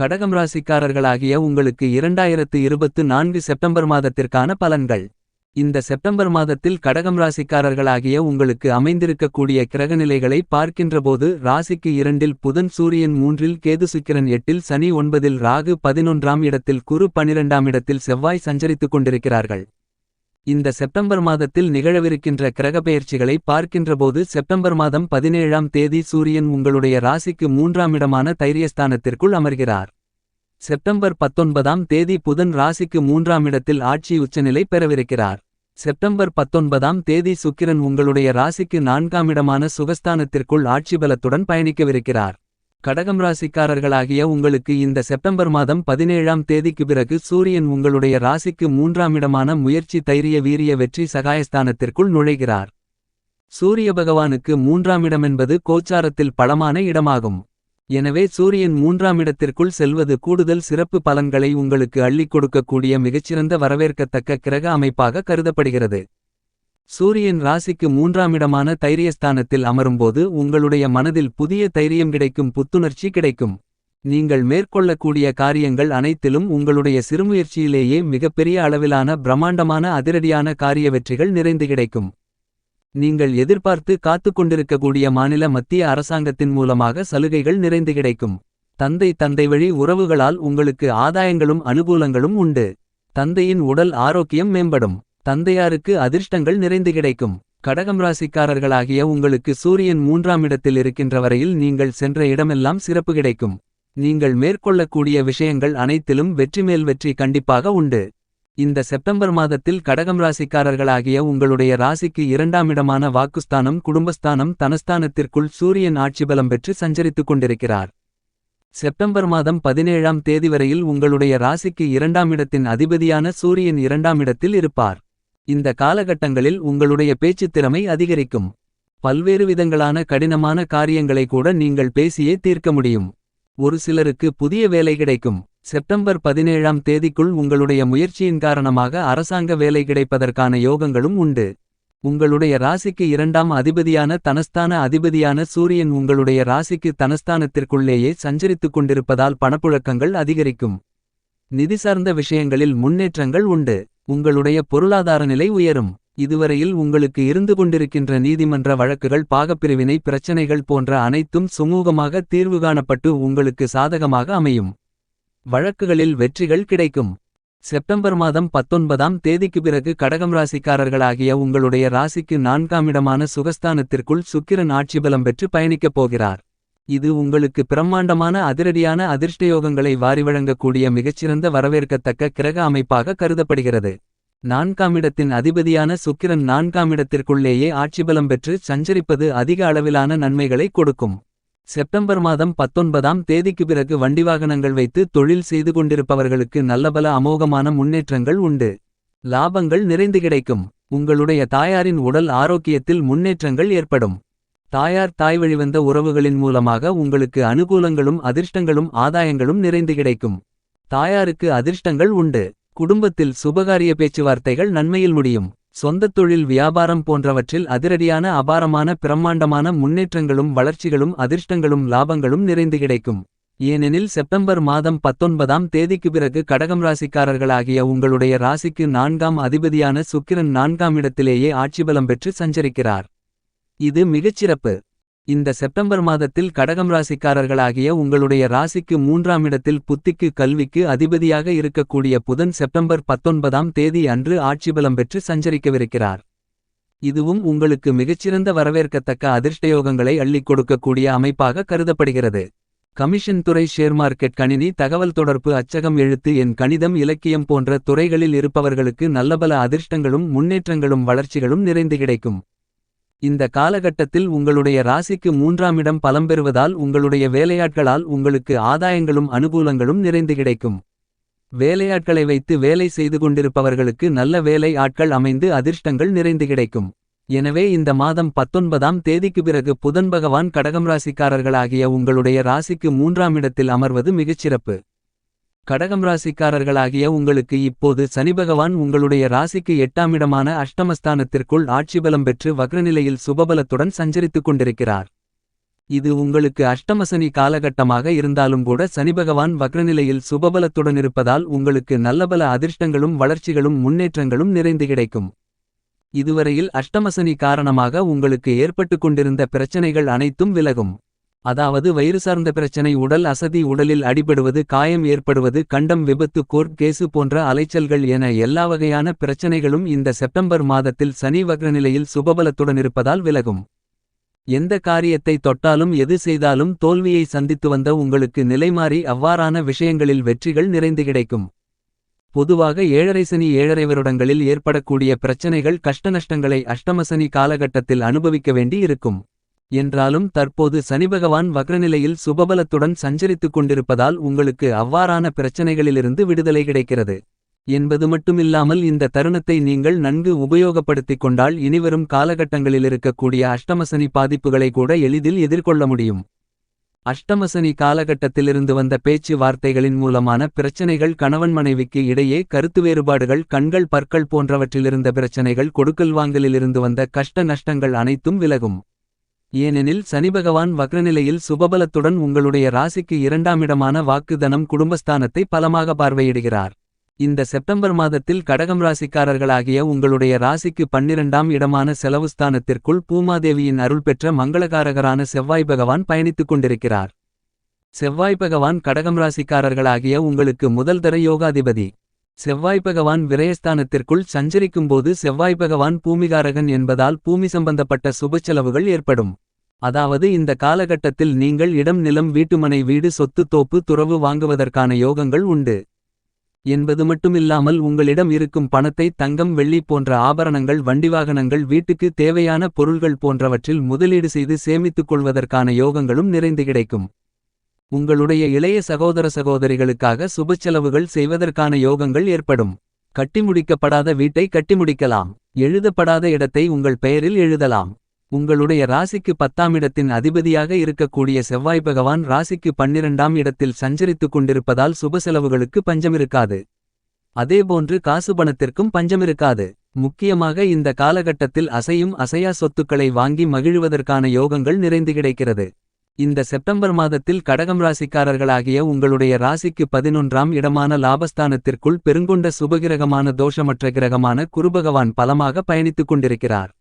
கடகம் ராசிக்காரர்களாகிய உங்களுக்கு 2024 செப்டம்பர் மாதத்திற்கான பலன்கள். இந்த செப்டம்பர் மாதத்தில் கடகம் ராசிக்காரர்களாகிய உங்களுக்கு அமைந்திருக்கக்கூடிய கிரகநிலைகளை பார்க்கின்றபோது ராசிக்கு 2இல் புதன் சூரியன் 3இல் கேது சுக்கிரன் 8இல் சனி 9இல் ராகு 11ஆம் இடத்தில் குரு 12ஆம் இடத்தில் செவ்வாய் சஞ்சரித்துக் கொண்டிருக்கிறார்கள். இந்த செப்டம்பர் மாதத்தில் நிகழவிருக்கின்ற கிரகப்பெயர்ச்சிகளை பார்க்கின்றபோது செப்டம்பர் மாதம் 17ஆம் தேதி சூரியன் உங்களுடைய ராசிக்கு 3ஆம் இடமான தைரியஸ்தானத்திற்குள் அமர்கிறார். செப்டம்பர் 19ஆம் தேதி புதன் ராசிக்கு 3ஆம் இடத்தில் ஆட்சி உச்சநிலை பெறவிருக்கிறார். செப்டம்பர் 19ஆம் தேதி சுக்கிரன் உங்களுடைய ராசிக்கு 4ஆம் இடமான சுகஸ்தானத்திற்குள் ஆட்சி பலத்துடன் பயணிக்கவிருக்கிறார். கடகம் ராசிக்காரர்களாகிய உங்களுக்கு இந்த செப்டம்பர் மாதம் 17ஆம் தேதிக்கு பிறகு சூரியன் உங்களுடைய ராசிக்கு 3ஆம் இடமான முயற்சி தைரிய வீரிய வெற்றி சகாயஸ்தானத்திற்குள் நுழைகிறார். சூரிய பகவானுக்கு 3ஆம் இடமென்பது கோச்சாரத்தில் பலமான இடமாகும். எனவே சூரியன் 3ஆம் இடத்திற்குள் செல்வது கூடுதல் சிறப்பு பலன்களை உங்களுக்கு அள்ளிக் கொடுக்கக்கூடிய மிகச்சிறந்த வரவேற்கத்தக்க கிரக அமைப்பாக கருதப்படுகிறது. சூரியன் ராசிக்கு 3ஆம் இடமான தைரியஸ்தானத்தில் அமரும்போது உங்களுடைய மனதில் புதிய தைரியம் கிடைக்கும், புத்துணர்ச்சி கிடைக்கும். நீங்கள் மேற்கொள்ளக்கூடிய காரியங்கள் அனைத்திலும் உங்களுடைய சிறுமுயற்சியிலேயே மிகப்பெரிய அளவிலான பிரம்மாண்டமான அதிரடியான காரிய வெற்றிகள் நிறைந்து கிடைக்கும். நீங்கள் எதிர்பார்த்து காத்துக்கொண்டிருக்கக்கூடிய மாநில மத்திய அரசாங்கத்தின் மூலமாக சலுகைகள் நிறைந்து கிடைக்கும். தந்தை வழி உறவுகளால் உங்களுக்கு ஆதாயங்களும் அனுகூலங்களும் உண்டு. தந்தையின் உடல் ஆரோக்கியம் மேம்படும். தந்தையாருக்கு அதிர்ஷ்டங்கள் நிறைந்து கிடைக்கும். கடகம் ராசிக்காரர்களாகிய உங்களுக்கு சூரியன் 3ஆம் இடத்தில் இருக்கின்ற வரையில் நீங்கள் சென்ற இடமெல்லாம் சிறப்பு கிடைக்கும். நீங்கள் மேற்கொள்ளக்கூடிய விஷயங்கள் அனைத்திலும் வெற்றி மேல் வெற்றி கண்டிப்பாக உண்டு. இந்த செப்டம்பர் மாதத்தில் கடகம் ராசிக்காரர்களாகிய உங்களுடைய ராசிக்கு 2ஆம் இடமான வாக்குஸ்தானம் குடும்பஸ்தானம் தனஸ்தானத்திற்குள் சூரியன் ஆட்சிபலம் பெற்று சஞ்சரித்துக் கொண்டிருக்கிறார். செப்டம்பர் மாதம் 17ஆம் தேதி வரையில் உங்களுடைய ராசிக்கு 2ஆம் இடத்தின் அதிபதியான சூரியன் 2ஆம் இடத்தில் இருப்பார். இந்த காலகட்டங்களில் உங்களுடைய பேச்சுத் திறமை அதிகரிக்கும். பல்வேறு விதங்களான கடினமான காரியங்களை கூட நீங்கள் பேசியே தீர்க்க முடியும். ஒரு சிலருக்கு புதிய வேலை கிடைக்கும். செப்டம்பர் 17ஆம் தேதிக்குள் உங்களுடைய முயற்சியின் காரணமாக அரசாங்க வேலை கிடைப்பதற்கான யோகங்களும் உண்டு. உங்களுடைய ராசிக்கு 2ஆம் அதிபதியான தனஸ்தான அதிபதியான சூரியன் உங்களுடைய ராசிக்கு தனஸ்தானத்திற்குள்ளேயே சஞ்சரித்துக் கொண்டிருப்பதால் பணப்புழக்கங்கள் அதிகரிக்கும். நிதி சார்ந்த விஷயங்களில் முன்னேற்றங்கள் உண்டு. உங்களுடைய பொருளாதார நிலை உயரும். இதுவரையில் உங்களுக்கு இருந்து கொண்டிருக்கின்ற நீதிமன்ற வழக்குகள் பாகப்பிரிவினை பிரச்சனைகள் போன்ற அனைத்தும் சுமூகமாக தீர்வு காணப்பட்டு உங்களுக்கு சாதகமாக அமையும். வழக்குகளில் வெற்றிகள் கிடைக்கும். செப்டம்பர் மாதம் 19ஆம் தேதிக்கு பிறகு கடகம் ராசிக்காரர்களாகிய உங்களுடைய ராசிக்கு 4ஆம் இடமான சுகஸ்தானத்திற்குள் சுக்கிரன் ஆட்சிபலம் பெற்று பயணிக்கப் போகிறார். இது உங்களுக்கு பிரம்மாண்டமான அதிரடியான அதிர்ஷ்டயோகங்களை வாரி வழங்கக்கூடிய மிகச்சிறந்த வரவேற்கத்தக்க கிரக அமைப்பாக கருதப்படுகிறது. 4ஆம் இடத்தின் அதிபதியான சுக்கிரன் 4ஆம் இடத்திற்குள்ளேயே ஆட்சிபலம் பெற்று சஞ்சரிப்பது அதிக அளவிலான நன்மைகளை கொடுக்கும். செப்டம்பர் மாதம் 19ஆம் தேதிக்கு பிறகு வண்டிவாகனங்கள் வைத்து தொழில் செய்து கொண்டிருப்பவர்களுக்கு நல்லபல அமோகமான முன்னேற்றங்கள் உண்டு. லாபங்கள் நிறைந்து கிடைக்கும். உங்களுடைய தாயாரின் உடல் ஆரோக்கியத்தில் முன்னேற்றங்கள் ஏற்படும். தாய் வழிவந்த உறவுகளின் மூலமாக உங்களுக்கு அனுகூலங்களும் அதிர்ஷ்டங்களும் ஆதாயங்களும் நிறைந்து கிடைக்கும். தாயாருக்கு அதிர்ஷ்டங்கள் உண்டு. குடும்பத்தில் சுபகாரிய பேச்சுவார்த்தைகள் நன்மையில் முடியும். சொந்தத் தொழில் வியாபாரம் போன்றவற்றில் அதிரடியான அபாரமான பிரம்மாண்டமான முன்னேற்றங்களும் வளர்ச்சிகளும் அதிர்ஷ்டங்களும் லாபங்களும் நிறைந்து கிடைக்கும். ஏனெனில் செப்டம்பர் மாதம் 19ஆம் தேதிக்கு பிறகு கடகம் ராசிக்காரர்களாகிய உங்களுடைய ராசிக்கு 4ஆம் அதிபதியான சுக்கிரன் 4ஆம் இடத்திலேயே ஆட்சிபலம் பெற்று சஞ்சரிக்கிறார். இது மிகச்சிறப்பு. இந்த செப்டம்பர் மாதத்தில் கடகம் ராசிக்காரர்களாகிய உங்களுடைய ராசிக்கு 3ஆம் இடத்தில் புத்திக்கு கல்விக்கு அதிபதியாக இருக்கக்கூடிய புதன் செப்டம்பர் 19ஆம் தேதி அன்று ஆட்சிபலம் பெற்று சஞ்சரிக்கவிருக்கிறார். இதுவும் உங்களுக்கு மிகச்சிறந்த வரவேற்கத்தக்க அதிர்ஷ்டயோகங்களை அள்ளிக் கொடுக்கக்கூடிய அமைப்பாக கருதப்படுகிறது. கமிஷன் துறை, ஷேர் மார்க்கெட், கணினி, தகவல் தொடர்பு, அச்சகம், எழுத்து, எண், கணிதம், இலக்கியம் போன்ற துறைகளில் இருப்பவர்களுக்கு நல்லபல அதிர்ஷ்டங்களும் முன்னேற்றங்களும் வளர்ச்சிகளும் நிறைந்து கிடைக்கும். இந்த காலகட்டத்தில் உங்களுடைய ராசிக்கு 3ஆம் இடம் பலம் பெறுவதால் உங்களுடைய வேலையாட்களால் உங்களுக்கு ஆதாயங்களும் அனுகூலங்களும் நிறைந்து கிடைக்கும். வேலையாட்களை வைத்து வேலை செய்து கொண்டிருப்பவர்களுக்கு நல்ல வேலை ஆட்கள் அமைந்து அதிர்ஷ்டங்கள் நிறைந்து கிடைக்கும். எனவே இந்த மாதம் 19ஆம் தேதிக்கு பிறகு புதன் பகவான் கடகம் ராசிக்காரர்களாகிய உங்களுடைய ராசிக்கு 3ஆம் இடத்தில் அமர்வது மிகச்சிறப்பு. கடகம் ராசிக்காரர்களாகிய உங்களுக்கு இப்போது சனிபகவான் உங்களுடைய ராசிக்கு 8ஆம் இடமான அஷ்டமஸ்தானத்திற்குள் ஆட்சிபலம் பெற்று வக்ரநிலையில் சுபபலத்துடன் சஞ்சரித்துக் கொண்டிருக்கிறார். இது உங்களுக்கு அஷ்டமசனி காலகட்டமாக இருந்தாலும் கூட சனிபகவான் வக்ரநிலையில் சுபபலத்துடன் இருப்பதால் உங்களுக்கு நல்லபல அதிர்ஷ்டங்களும் வளர்ச்சிகளும் முன்னேற்றங்களும் நிறைந்து கிடைக்கும். இதுவரையில் அஷ்டமசனி காரணமாக உங்களுக்கு ஏற்பட்டுக் கொண்டிருந்த பிரச்சனைகள் அனைத்தும் விலகும். அதாவது வயிறு சார்ந்த பிரச்சனை, உடல் அசதி, உடலில் அடிபடுவது, காயம் ஏற்படுவது, கண்டம், விபத்து, கோர்ட் கேசு போன்ற அலைச்சல்கள் என எல்லா வகையான பிரச்சனைகளும் இந்த செப்டம்பர் மாதத்தில் சனி வக்ரநிலையில் சுபபலத்துடன் இருப்பதால் விலகும். எந்த காரியத்தை தொட்டாலும் எது செய்தாலும் தோல்வியை சந்தித்து வந்த உங்களுக்கு நிலைமாறி அவ்வாறான விஷயங்களில் வெற்றிகள் நிறைந்து கிடைக்கும். பொதுவாக ஏழரை சனி, ஏழரை வருடங்களில் ஏற்படக்கூடிய பிரச்சனைகள், கஷ்டநஷ்டங்களை அஷ்டமசனி காலகட்டத்தில் அனுபவிக்க வேண்டி இருக்கும். என்றாலும் தற்போது சனிபகவான் வக்ரநிலையில் சுபபலத்துடன் சஞ்சரித்துக் கொண்டிருப்பதால் உங்களுக்கு அவ்வாறான பிரச்சனைகளிலிருந்து விடுதலை கிடைக்கிறது என்பது மட்டுமில்லாமல், இந்த தருணத்தை நீங்கள் நன்கு உபயோகப்படுத்திக் கொண்டால் இனிவரும் காலகட்டங்களில் இருக்கக்கூடிய அஷ்டமசனி பாதிப்புகளை கூட எளிதில் எதிர்கொள்ள முடியும். அஷ்டமசனி காலகட்டத்திலிருந்து வந்த பேச்சு வார்த்தைகளின் மூலமான பிரச்சனைகள், கணவன் மனைவிக்கு இடையே கருத்து வேறுபாடுகள், கண்கள் பற்கள் போன்றவற்றிலிருந்த பிரச்சனைகள், கொடுக்கல் வாங்கலிலிருந்து வந்த கஷ்ட நஷ்டங்கள் அனைத்தும் விலகும். ஏனெனில் சனிபகவான் வக்ரநிலையில் சுபபலத்துடன் உங்களுடைய ராசிக்கு 2ஆம் இடமான வாக்கு, தனம், குடும்பஸ்தானத்தை பலமாக பார்வையிடுகிறார். இந்த செப்டம்பர் மாதத்தில் கடகம் ராசிக்காரர்களாகிய உங்களுடைய ராசிக்கு 12ஆம் இடமான செலவுஸ்தானத்திற்குள் பூமாதேவியின் அருள் பெற்ற மங்களகாரகரான செவ்வாய் பகவான் பயணித்துக் கொண்டிருக்கிறார். செவ்வாய் பகவான் கடகம் ராசிக்காரர்களாகிய உங்களுக்கு முதல் தர யோகாதிபதி. செவ்வாய் பகவான் விரயஸ்தானத்திற்குள் சஞ்சரிக்கும்போது செவ்வாய் பகவான் பூமிகாரகன் என்பதால் பூமி சம்பந்தப்பட்ட சுபச்செலவுகள் ஏற்படும். அதாவது இந்த காலகட்டத்தில் நீங்கள் இடம், நிலம், வீட்டுமனை, வீடு, சொத்து, தோப்பு, துறவு வாங்குவதற்கான யோகங்கள் உண்டு என்பது மட்டுமில்லாமல், உங்களிடம் இருக்கும் பணத்தை தங்கம், வெள்ளி போன்ற ஆபரணங்கள், வண்டிவாகனங்கள், வீட்டுக்கு தேவையான பொருள்கள் போன்றவற்றில் முதலீடு செய்து சேமித்துக் கொள்வதற்கான யோகங்களும் நிறைந்து கிடைக்கும். உங்களுடைய இளைய சகோதர சகோதரிகளுக்காக சுபச்செலவுகள் செய்வதற்கான யோகங்கள் ஏற்படும். கட்டிமுடிக்கப்படாத வீட்டை கட்டிமுடிக்கலாம். எழுதப்படாத இடத்தை உங்கள் பெயரில் எழுதலாம். உங்களுடைய ராசிக்கு 10ஆம் இடத்தின் அதிபதியாக இருக்கக்கூடிய செவ்வாய் பகவான் ராசிக்கு 12ஆம் இடத்தில் சஞ்சரித்துக் கொண்டிருப்பதால் சுபசெலவுகளுக்கு பஞ்சமிருக்காது. அதேபோன்று காசு பணத்திற்கும் பஞ்சமிருக்காது. முக்கியமாக இந்த காலகட்டத்தில் அசையும் அசையா சொத்துக்களை வாங்கி மகிழுவதற்கான யோகங்கள் நிறைந்து கிடைக்கிறது. இந்த செப்டம்பர் மாதத்தில் கடகம் ராசிக்காரர்களாகிய உங்களுடைய ராசிக்கு 11ஆம் இடமான லாபஸ்தானத்திற்குள் பெருங்கொண்ட சுபகிரகமான, தோஷமற்ற கிரகமான குருபகவான் பலமாக பயணித்துக் கொண்டிருக்கிறார்.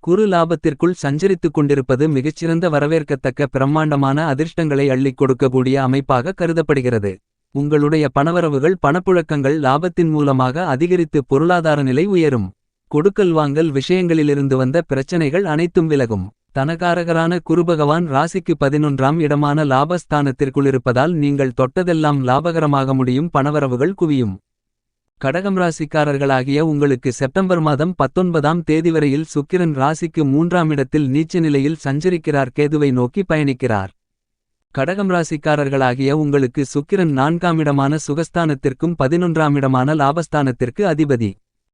குரு லாபத்திற்குள் சஞ்சரித்துக் கொண்டிருப்பது மிகச்சிறந்த வரவேற்கத்தக்க பிரம்மாண்டமான அதிர்ஷ்டங்களை அள்ளிக் கொடுக்கக்கூடிய அமைப்பாக கருதப்படுகிறது. உங்களுடைய பணவரவுகள், பணப்புழக்கங்கள் லாபத்தின் மூலமாக அதிகரித்து பொருளாதார நிலை உயரும். கொடுக்கல் வாங்கல் விஷயங்களிலிருந்து வந்த பிரச்சனைகள் அனைத்தும் விலகும். தனகாரகரான குருபகவான் ராசிக்கு 11ஆம் இடமான லாபஸ்தானத்திற்குள் இருப்பதால் நீங்கள் தொட்டதெல்லாம் லாபகரமாக முடியும். பணவரவுகள் குவியும். கடகம் ராசிக்காரர்களாகிய உங்களுக்கு செப்டம்பர் மாதம் 19ஆம் தேதி வரையில் சுக்கிரன் ராசிக்கு 3ஆம் இடத்தில் நீச்ச நிலையில் சஞ்சரிக்கிறார், கேதுவை நோக்கி பயணிக்கிறார். கடகம் ராசிக்காரர்களாகிய உங்களுக்கு சுக்கிரன் 4ஆம் இடமான சுகஸ்தானத்திற்கும் 11ஆம் இடமான லாபஸ்தானத்திற்கு அதிபதி.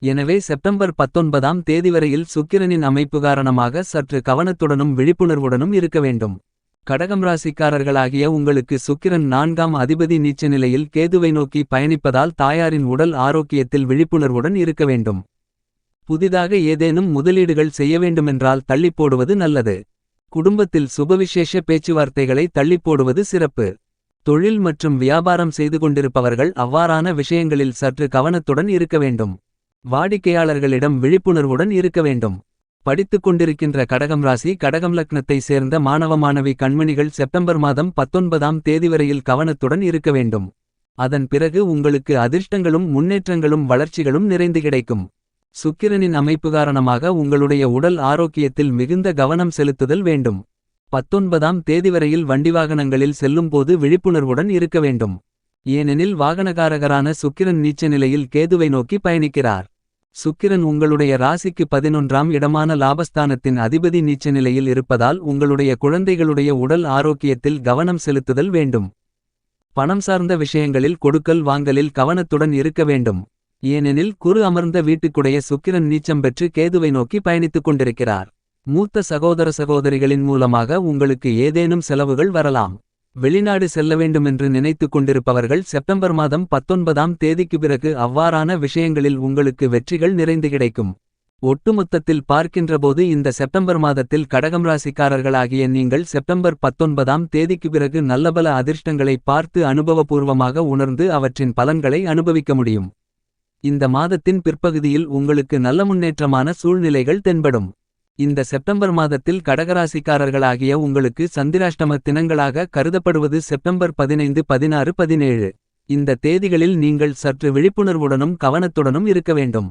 எனவே செப்டம்பர் 19ஆம் தேதி வரையில் சுக்கிரனின் அமைப்பு காரணமாக சற்று கவனத்துடனும் விழிப்புணர்வுடனும் இருக்க வேண்டும். கடகம் ராசிக்காரர்களாகிய உங்களுக்கு சுக்கிரன் 4ஆம் அதிபதி நீச்ச நிலையில் கேதுவை நோக்கி பயணிப்பதால் தாயாரின் உடல் ஆரோக்கியத்தில் விழிப்புணர்வுடன் இருக்க வேண்டும். புதிதாக ஏதேனும் முதலீடுகள் செய்ய வேண்டுமென்றால் தள்ளிப்போடுவது நல்லது. குடும்பத்தில் சுபவிசேஷ பேச்சுவார்த்தைகளை தள்ளிப்போடுவது சிறப்பு. தொழில் மற்றும் வியாபாரம் செய்து கொண்டிருப்பவர்கள் அவ்வாறான விஷயங்களில் சற்று கவனத்துடன் இருக்க வேண்டும். வாடிக்கையாளர்களிடம் விழிப்புணர்வுடன் இருக்க வேண்டும். படித்துக் கொண்டிருக்கின்ற கடகம் ராசி, கடகம் லக்னத்தை சேர்ந்த மாணவ மாணவி கண்மணிகள் செப்டம்பர் மாதம் 19ஆம் தேதி வரையில் கவனத்துடன் இருக்க வேண்டும். அதன் பிறகு உங்களுக்கு அதிர்ஷ்டங்களும் முன்னேற்றங்களும் வளர்ச்சிகளும் நிறைந்து கிடைக்கும். சுக்கிரனின் அமைப்பு காரணமாக உங்களுடைய உடல் ஆரோக்கியத்தில் மிகுந்த கவனம் செலுத்துதல் வேண்டும். 19ஆம் தேதி வரையில் வண்டிவாகனங்களில் செல்லும்போது விழிப்புணர்வுடன் இருக்க வேண்டும். ஏனெனில் வாகனகாரகரான சுக்கிரன் நீச்ச நிலையில் கேதுவை நோக்கி பயணிக்கிறார். சுக்கிரன் உங்களுடைய ராசிக்கு 11ஆம் இடமான லாபஸ்தானத்தின் அதிபதி நீச்ச நிலையில் இருப்பதால் உங்களுடைய குழந்தைகளுடைய உடல் ஆரோக்கியத்தில் கவனம் செலுத்துதல் வேண்டும். பணம் சார்ந்த விஷயங்களில் கொடுக்கல் வாங்கலில் கவனத்துடன் இருக்க வேண்டும். ஏனெனில் குரு அமர்ந்த வீட்டுக்குடைய சுக்கிரன் நீச்சம் பெற்று கேதுவை நோக்கி பயணித்துக் கொண்டிருக்கிறார். மூத்த சகோதர சகோதரிகளின் மூலமாக உங்களுக்கு ஏதேனும் செலவுகள் வரலாம். வெளிநாடு செல்ல வேண்டுமென்று நினைத்துக் கொண்டிருப்பவர்கள் செப்டம்பர் மாதம் 19ஆம் தேதிக்கு பிறகு அவ்வாறான விஷயங்களில் உங்களுக்கு வெற்றிகள் நிறைந்து கிடைக்கும். ஒட்டுமொத்தத்தில் பார்க்கின்றபோது இந்த செப்டம்பர் மாதத்தில் கடகம் ராசிக்காரர்களாகிய நீங்கள் செப்டம்பர் 19ஆம் தேதிக்கு பிறகு நல்லபல அதிர்ஷ்டங்களை பார்த்து அனுபவபூர்வமாக உணர்ந்து அவற்றின் பலன்களை அனுபவிக்க முடியும். இந்த மாதத்தின் பிற்பகுதியில் உங்களுக்கு நல்ல முன்னேற்றமான சூழ்நிலைகள் தென்படும். இந்த செப்டம்பர் மாதத்தில் கடகராசிக்காரர்களாகிய உங்களுக்கு சந்திராஷ்டம தினங்களாக கருதப்படுவது செப்டம்பர் 15, 16, 17. இந்த தேதிகளில் நீங்கள் சற்று விழிப்புணர்வுடனும் கவனத்துடனும் இருக்க வேண்டும்.